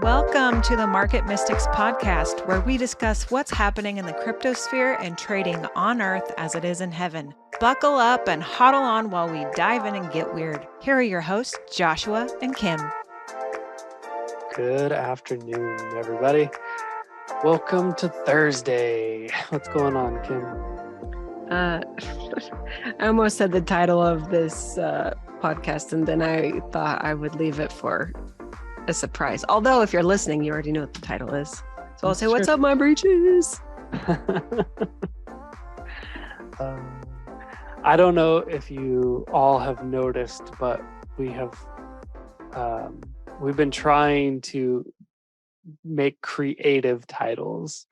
Welcome to the Market Mystics podcast, where we discuss what's happening in the cryptosphere and trading on Earth as it is in heaven. Buckle up and huddle on while we dive in and get weird. Here are your hosts, Joshua and Kim. Good afternoon, everybody. Welcome to Thursday. What's going on, Kim? I almost said the title of this podcast, and then I thought I would leave it for a surprise. Although, if you're listening, you already know what the title is. So I'll say, "What's up, my breeches?" I don't know if you all have noticed, but we've been trying to make creative titles,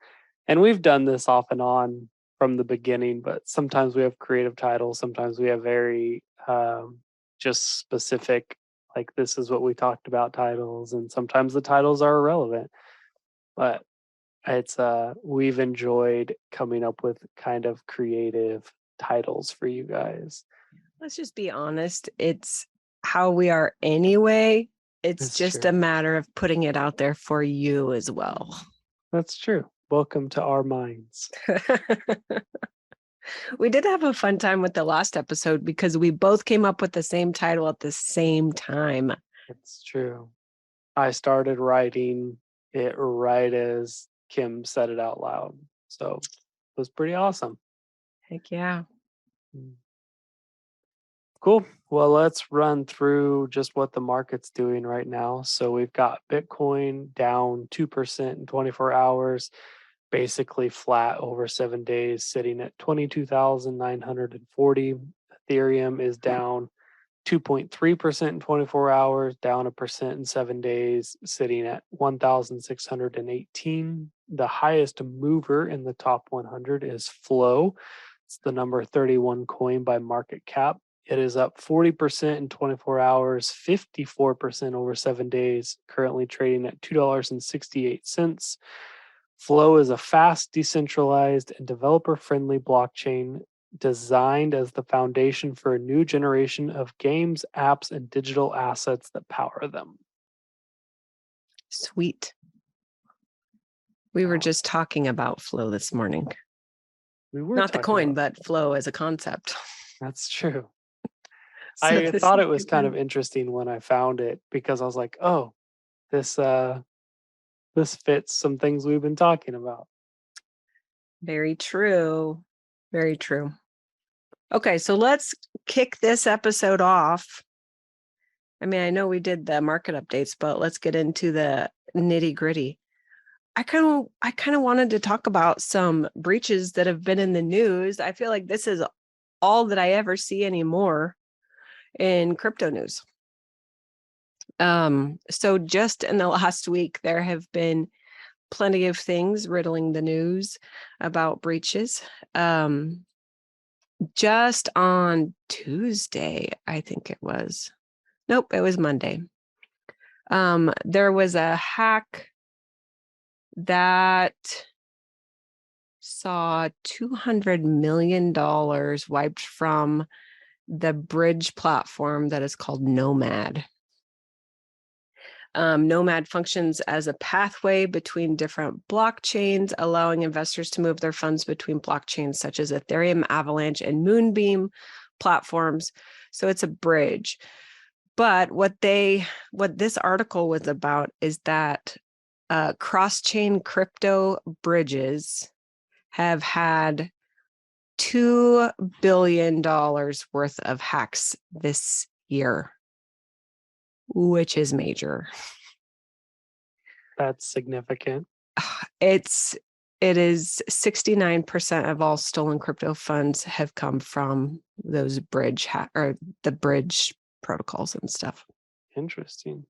and we've done this off and on from the beginning. But sometimes we have creative titles, sometimes we have very just specific, like this is what we talked about titles, and sometimes the titles are irrelevant. But it's we've enjoyed coming up with kind of creative titles for you guys. Let's just be honest. It's how we are anyway. It's That's just true. a matter of putting it out there for you as well. That's true. Welcome to our minds. We did have a fun time with the last episode because we both came up with the same title at the same time. It's true. I started writing it right as Kim said it out loud. So it was pretty awesome. Heck yeah. Cool. Well, let's run through just what the market's doing right now. So we've got Bitcoin down 2% in 24 hours, basically flat over 7 days, sitting at 22,940. Ethereum is down 2.3% in 24 hours, down 1% in 7 days, sitting at 1,618. The highest mover in the top 100 is Flow. It's the number 31 coin by market cap. It is up 40% in 24 hours, 54% over 7 days, currently trading at $2.68. Flow is a fast, decentralized, and developer-friendly blockchain designed as the foundation for a new generation of games, apps, and digital assets that power them. Sweet. We were just talking about Flow this morning. We were not the coin, about but Flow as a concept. That's true. So I thought it was kind of interesting when I found it because I was like, oh, this fits some things we've been talking about. Very true. Very true. Okay, so let's kick this episode off. I mean, I know we did the market updates, but let's get into the nitty-gritty. I kind of wanted to talk about some breaches that have been in the news. I feel like this is all that I ever see anymore in crypto news. So just in the last week, there have been plenty of things riddling the news about breaches. Just on Tuesday, I think it was. Nope, it was Monday. There was a hack that saw $200 million wiped from the bridge platform that is called Nomad. Nomad functions as a pathway between different blockchains, allowing investors to move their funds between blockchains such as Ethereum, Avalanche, and Moonbeam platforms. So it's a bridge. But what this article was about is that cross-chain crypto bridges have had $2 billion worth of hacks this year, which is major. That's significant. It is 69% of all stolen crypto funds have come from those bridge protocols and stuff. Interesting.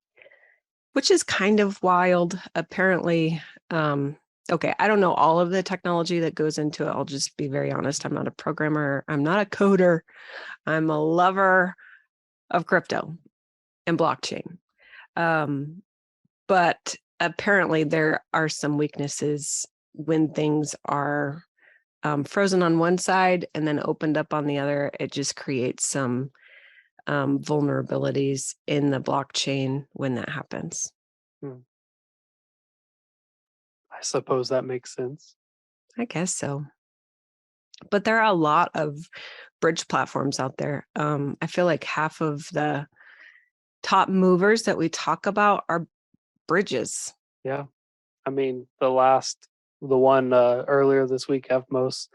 Which is kind of wild. Apparently, okay, I don't know all of the technology that goes into it. I'll just be very honest. I'm not a programmer. I'm not a coder. I'm a lover of crypto and blockchain. But apparently there are some weaknesses when things are frozen on one side and then opened up on the other. It just creates some vulnerabilities in the blockchain when that happens. suppose that makes sense. I guess so. But there are a lot of bridge platforms out there. I feel like half of the top movers that we talk about are bridges. Yeah. I mean, the one earlier this week, FMOS,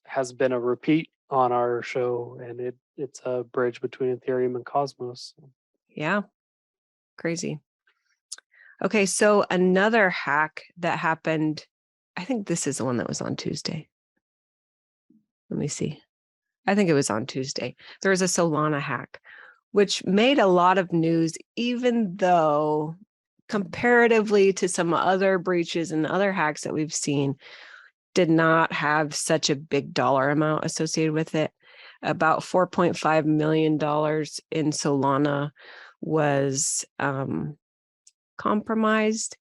has been a repeat on our show, and it's a bridge between Ethereum and Cosmos. Yeah. Crazy. Okay, so another hack that happened, I think this is the one that was on Tuesday. Let me see. I think it was on Tuesday. There was a Solana hack, which made a lot of news, even though comparatively to some other breaches and other hacks that we've seen, did not have such a big dollar amount associated with it. About $4.5 million in Solana was compromised.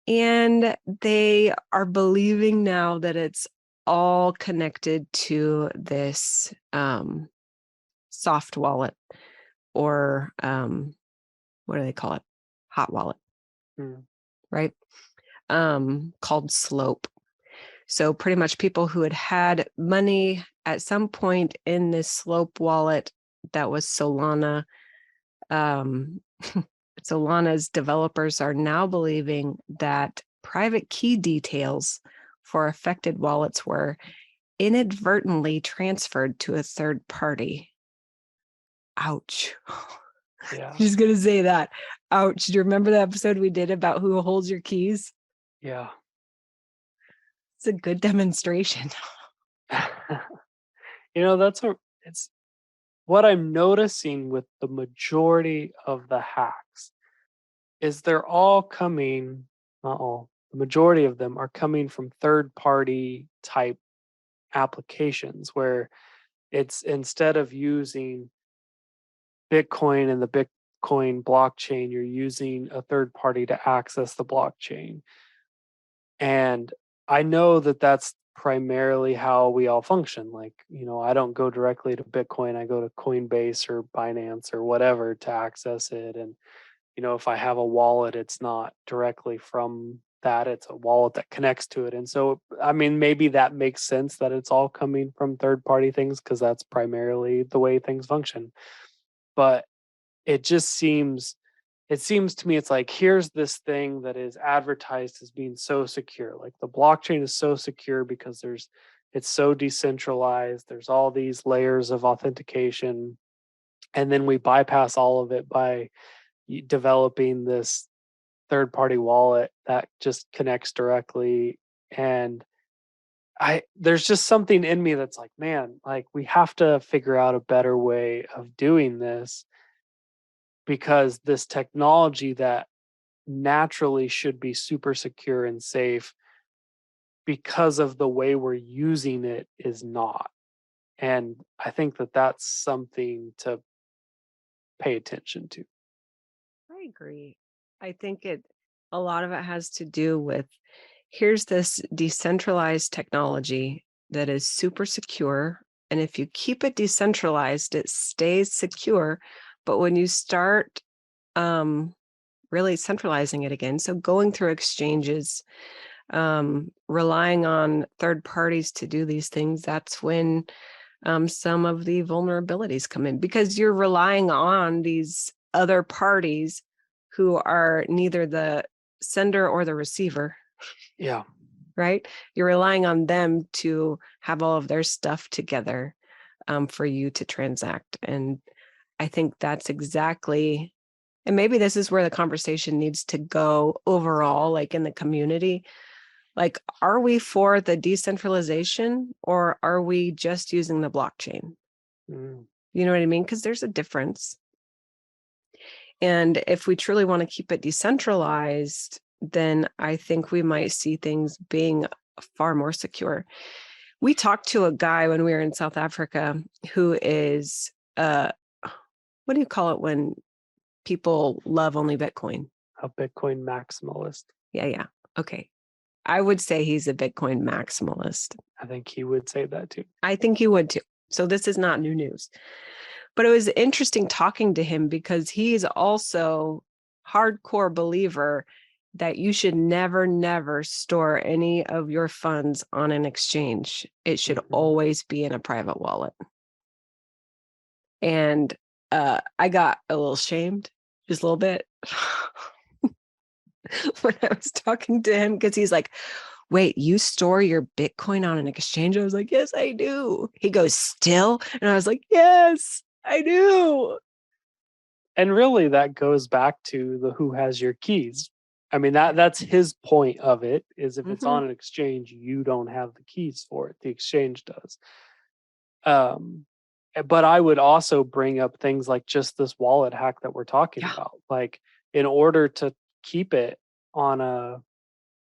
And they are believing now that it's all connected to this soft wallet, or what do they call it? Hot wallet, right? Called Slope. So pretty much people who had money at some point in this Slope wallet that was Solana, Solana's developers are now believing that private key details for affected wallets were inadvertently transferred to a third party. Ouch. Yeah. Just going to say that. Ouch. Do you remember the episode we did about who holds your keys? Yeah. It's a good demonstration. It's what I'm noticing with the majority of the hacks is they're all coming, not all, the majority of them are coming from third party type applications where it's, instead of using Bitcoin and the Bitcoin blockchain, you're using a third party to access the blockchain. And I know that that's primarily how we all function. Like, I don't go directly to Bitcoin, I go to Coinbase or Binance or whatever to access it. And, if I have a wallet, it's not directly from that, it's a wallet that connects to it. And so, I mean, maybe that makes sense that it's all coming from third party things because that's primarily the way things function. But it just seems to me it's like, here's this thing that is advertised as being so secure. Like the blockchain is so secure because it's so decentralized. There's all these layers of authentication. And then we bypass all of it by developing this third party wallet that just connects directly. And there's just something in me that's like, man, like we have to figure out a better way of doing this, because this technology that naturally should be super secure and safe, because of the way we're using it, is not. And I think that that's something to pay attention to. I agree. I think a lot of it has to do with, here's this decentralized technology that is super secure. And if you keep it decentralized, it stays secure. But when you start really centralizing it again, so going through exchanges, relying on third parties to do these things, that's when some of the vulnerabilities come in, because you're relying on these other parties who are neither the sender or the receiver. Yeah. Right? You're relying on them to have all of their stuff together for you to transact. And I think that's exactly, and maybe this is where the conversation needs to go overall, like in the community. Like, are we for the decentralization, or are we just using the blockchain? Mm. You know what I mean? Because there's a difference. And if we truly want to keep it decentralized, then I think we might see things being far more secure. We talked to a guy when we were in South Africa who is, what do you call it when people love only Bitcoin? A Bitcoin maximalist. Yeah. Okay. I would say he's a Bitcoin maximalist. I think he would say that too. I think he would too. So this is not new news. But it was interesting talking to him because he's also hardcore believer that you should never store any of your funds on an exchange. It should always be in a private wallet. And I got a little shamed, just a little bit, when I was talking to him, because he's like, wait, you store your Bitcoin on an exchange? I was like, yes, I do. He goes, still? And I was like, yes, I do. And really that goes back to the who has your keys. I mean, that's his point of it, is if it's on an exchange, you don't have the keys for it. The exchange does. But I would also bring up things like just this wallet hack that we're talking about. Like, in order to keep it on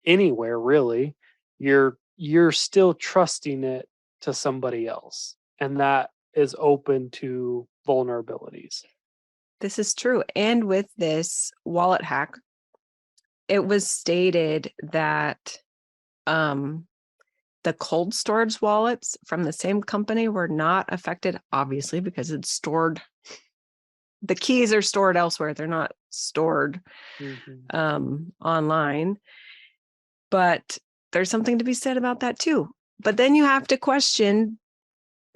anywhere really, you're still trusting it to somebody else, and that is open to vulnerabilities. This is true. And with this wallet hack, it was stated that the cold storage wallets from the same company were not affected, obviously, because it's stored. The keys are stored elsewhere. They're not stored online. But there's something to be said about that too. But then you have to question,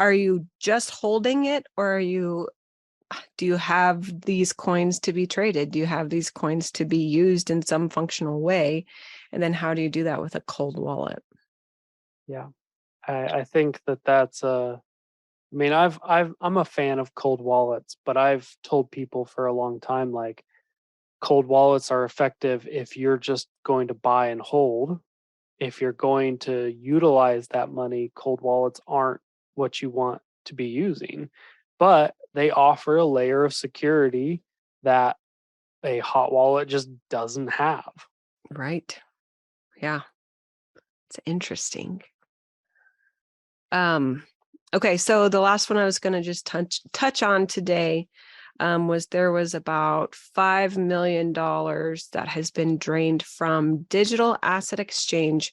are you just holding it, or do you have these coins to be traded? Do you have these coins to be used in some functional way? And then how do you do that with a cold wallet? Yeah. I think that's I mean, I'm a fan of cold wallets, but I've told people for a long time, like, cold wallets are effective if you're just going to buy and hold. If you're going to utilize that money, cold wallets aren't what you want to be using, but they offer a layer of security that a hot wallet just doesn't have. Right. Yeah. It's interesting. Okay, so the last one I was going to just touch on today there was about $5 million that has been drained from digital asset exchange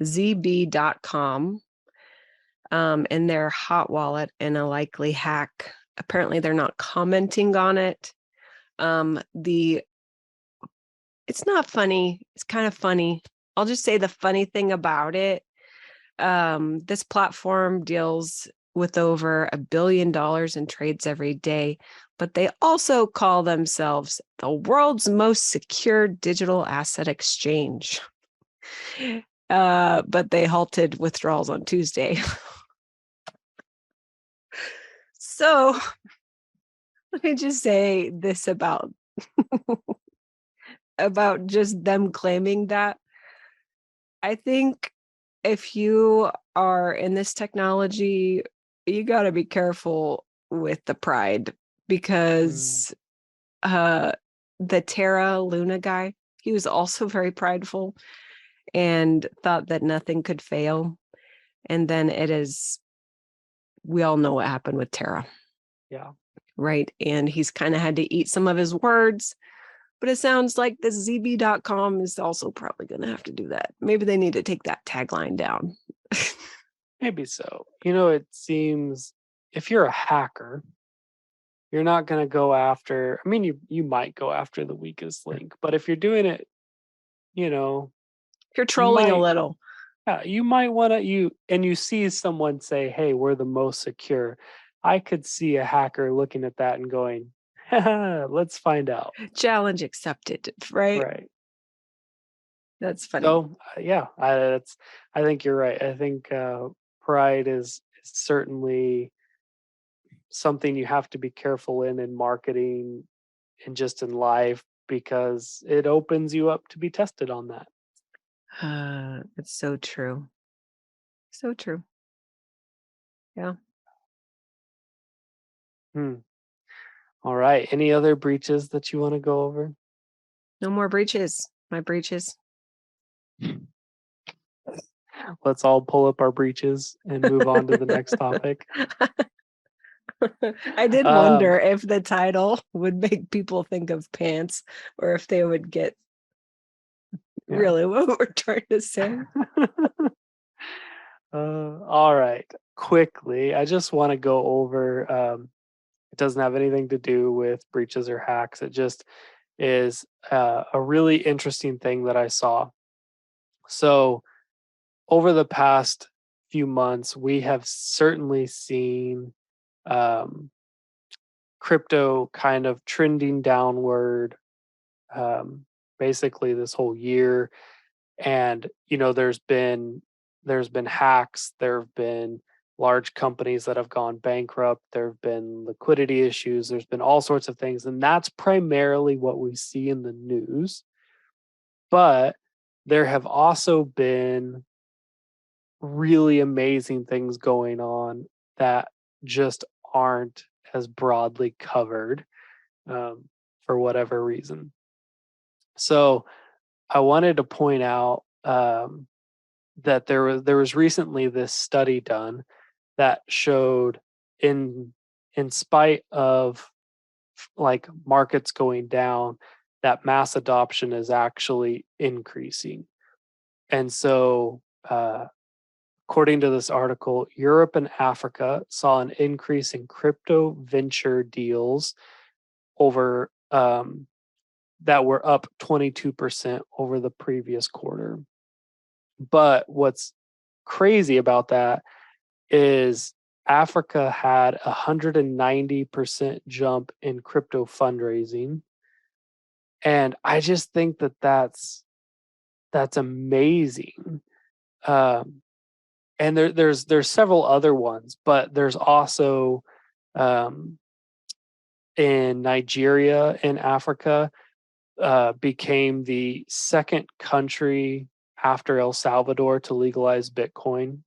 ZB.com in their hot wallet in a likely hack. Apparently, they're not commenting on it. It's not funny. It's kind of funny. I'll just say the funny thing about it. This platform deals with over $1 billion in trades every day, but they also call themselves the world's most secure digital asset exchange. But they halted withdrawals on Tuesday. So let me just say this about just them claiming that. I think if you are in this technology, you got to be careful with the pride, because the Terra Luna guy, he was also very prideful and thought that nothing could fail. And then we all know what happened with Terra. Yeah. Right. And he's kind of had to eat some of his words. But it sounds like the ZB.com is also probably going to have to do that. Maybe they need to take that tagline down. Maybe so. It seems if you're a hacker, you're not going to go after, I mean, you might go after the weakest link, but if you're doing it, you're trolling a little. Yeah, you might want to, you see someone say, hey, we're the most secure. I could see a hacker looking at that and going, let's find out. Challenge accepted, right? Right. That's funny. So yeah, I think you're right. I think pride is certainly something you have to be careful in marketing and just in life, because it opens you up to be tested on that. It's so true. So true. Yeah. All right. Any other breaches that you want to go over? No more breaches. My breaches. Let's all pull up our breaches and move on to the next topic. I did wonder if the title would make people think of pants, or if they would get really what we're trying to say. All right. Quickly, I just want to go over, it doesn't have anything to do with breaches or hacks. It just is a really interesting thing that I saw. So over the past few months, we have certainly seen um, crypto kind of trending downward, um, basically this whole year. And there's been hacks, there have been large companies that have gone bankrupt, there have been liquidity issues, there's been all sorts of things, and that's primarily what we see in the news. But there have also been really amazing things going on that just aren't as broadly covered, um, for whatever reason. So I wanted to point out, that there was recently this study done that showed, in in spite of like markets going down, that mass adoption is actually increasing. And so, according to this article, Europe and Africa saw an increase in crypto venture deals over, that were up 22% over the previous quarter. But what's crazy about that is Africa had 190% jump in crypto fundraising. And I just think that that's amazing. Um, and there's several other ones, but there's also, um, in Nigeria in Africa, became the second country after El Salvador to legalize Bitcoin.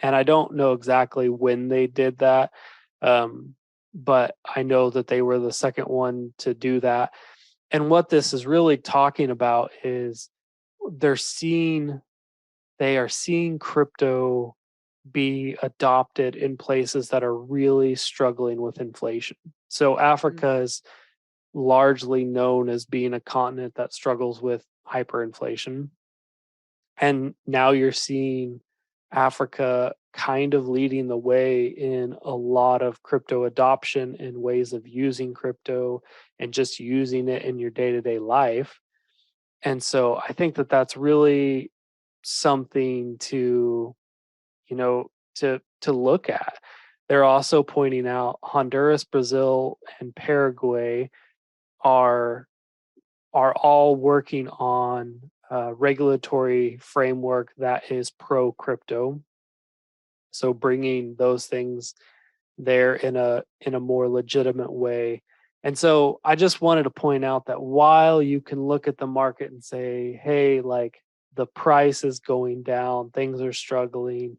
And I don't know exactly when they did that, um, but I know that they were the second one to do that. And what this is really talking about is they're seeing they are seeing crypto be adopted in places that are really struggling with inflation. So Mm. Africa is largely known as being a continent that struggles with hyperinflation. And now you're seeing Africa kind of leading the way in a lot of crypto adoption and ways of using crypto and just using it in your day to day life. And so I think that that's really something to, to look at. They're also pointing out Honduras, Brazil, and Paraguay are all working on a regulatory framework that is pro crypto. So bringing those things there in a more legitimate way. And so I just wanted to point out that while you can look at the market and say, hey, like the price is going down, things are struggling.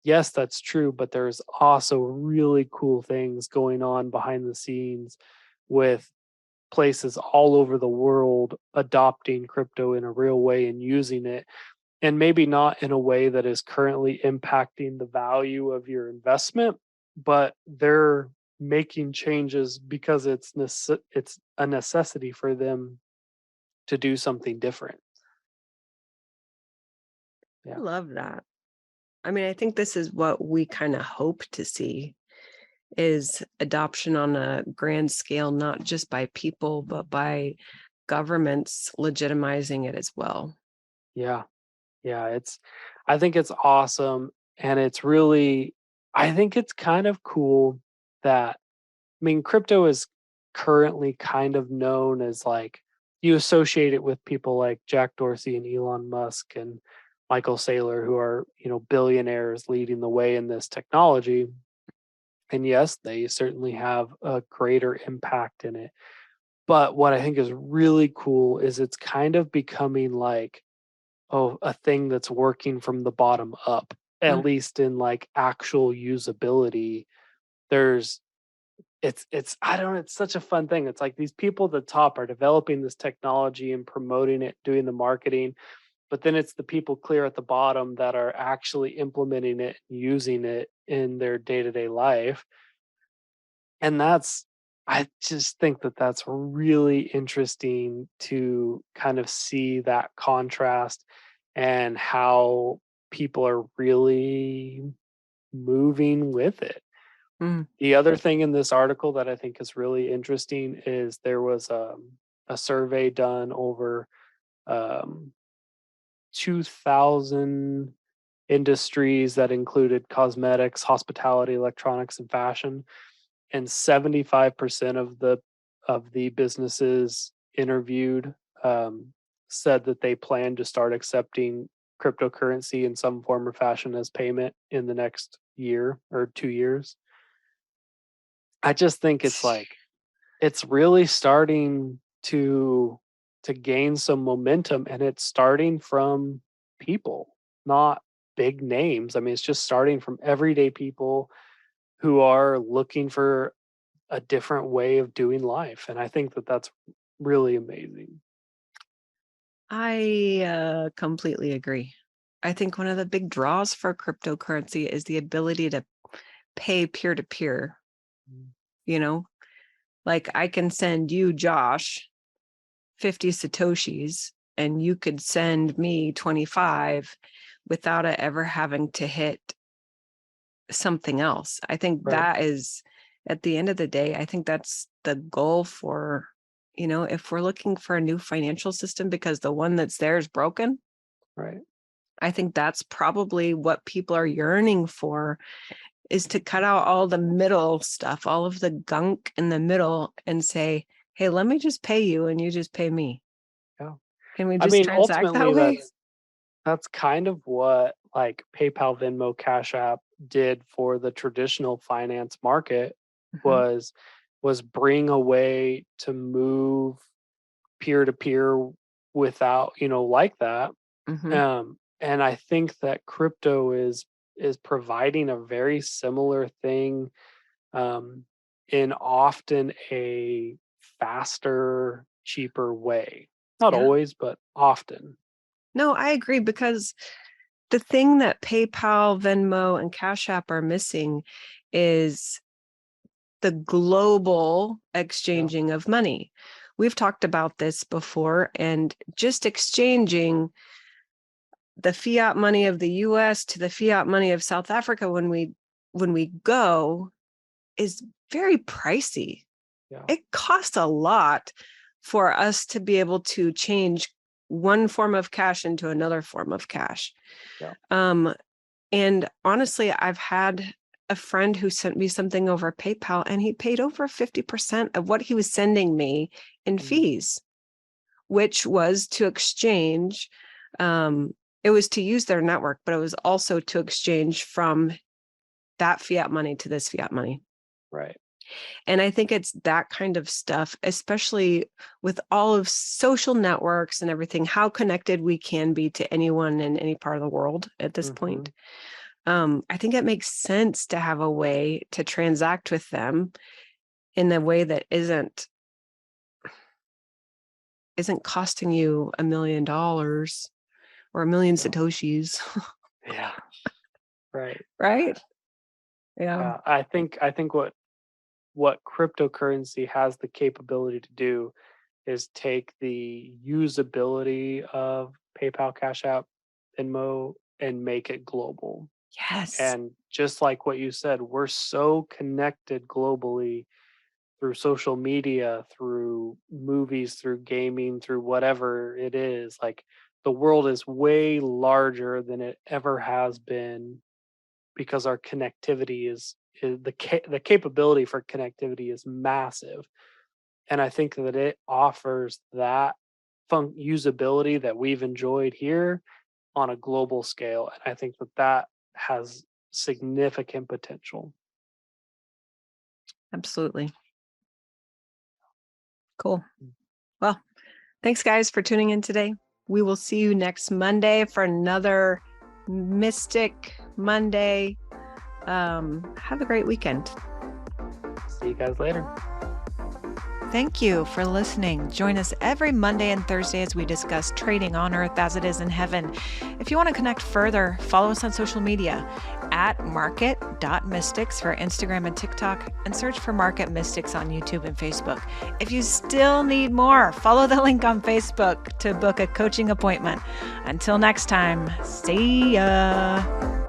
Yes, that's true, but there's also really cool things going on behind the scenes with places all over the world adopting crypto in a real way and using it, and maybe not in a way that is currently impacting the value of your investment, but they're making changes because it's a necessity for them to do something different. I Yeah. love that. I mean, I think this is what we kind of hope to see is adoption on a grand scale, not just by people, but by governments legitimizing it as well. Yeah. Yeah, I think it's awesome, and it's really I think it's kind of cool that, I mean, crypto is currently kind of known as like, you associate it with people like Jack Dorsey and Elon Musk and Michael Saylor, who are, billionaires leading the way in this technology. And yes, they certainly have a greater impact in it. But what I think is really cool is it's kind of becoming like, oh, a thing that's working from the bottom up, at Mm. least in like actual usability. There's it's I don't know, it's such a fun thing. It's like these people at the top are developing this technology and promoting it, doing the marketing, but then it's the people clear at the bottom that are actually implementing it, using it in their day-to-day life. And I just think that that's really interesting to kind of see that contrast and how people are really moving with it. Mm. The other thing in this article that I think is really interesting is there was a survey done over 2,000 industries that included cosmetics, hospitality, electronics, and fashion, and 75% of the businesses interviewed said that they plan to start accepting cryptocurrency in some form or fashion as payment in the next year or 2 years. I just think it's really starting to gain some momentum, and it's starting from people, not big names. I mean, it's just starting from everyday people who are looking for a different way of doing life, and I think that that's really amazing. I completely agree. I think one of the big draws for cryptocurrency is the ability to pay peer to peer. You know, like I can send you, Josh, 50 Satoshis, and you could send me 25 without it ever having to hit something else. I think Right, that is, at the end of the day, I think that's the goal for, if we're looking for a new financial system because the one that's there is broken, right, I think that's probably what people are yearning for, is to cut out all the middle stuff, all of the gunk in the middle, and say, hey, let me just pay you and you just pay me. yeah. Can we I just mean, transact that ultimately, way? that's kind of what, like, PayPal, Venmo, Cash App did for the traditional finance market Mhm, was bring a way to move peer to peer without, like that. mhm. And I think that crypto is providing a very similar thing, um, in often a faster, cheaper way. Not Yeah. always, but often. No, I agree, because the thing that PayPal, Venmo, and Cash App are missing is the global Yeah. exchanging of money. We've talked about this before, and just exchanging the fiat money of the US to the fiat money of South Africa when we go is very pricey. Yeah. It costs a lot for us to be able to change one form of cash into another form of cash. Yeah. And honestly, I've had a friend who sent me something over PayPal, and he paid over 50% of what he was sending me in Mm, fees, which was to exchange. It was to use their network, but it was also to exchange from that fiat money to this fiat money. right. And I think it's that kind of stuff, especially with all of social networks and everything, how connected we can be to anyone in any part of the world at this Hmm. point. I think it makes sense to have a way to transact with them in a way that isn't costing you $1 million or 1 million Yeah. Satoshis, Yeah. Right. right? Yeah. Yeah. I think what cryptocurrency has the capability to do is take the usability of PayPal, Cash App, Venmo, and make it global. Yes. And just like what you said, we're so connected globally through social media, through movies, through gaming, through whatever it is. Like, the world is way larger than it ever has been because our connectivity is the capability for connectivity is massive. And I think that it offers that usability that we've enjoyed here on a global scale, and I think that that has significant potential. Absolutely. Cool. Well, thanks guys for tuning in today. We will see you next Monday for another Mystic Monday. Have a great weekend. See you guys later. Thank you for listening. Join us every Monday and Thursday as we discuss trading on earth as it is in heaven. If you want to connect further, follow us on social media at market.mystics for Instagram and TikTok, and search for Market Mystics on YouTube and Facebook. If you still need more, follow the link on Facebook to book a coaching appointment. Until next time, see ya.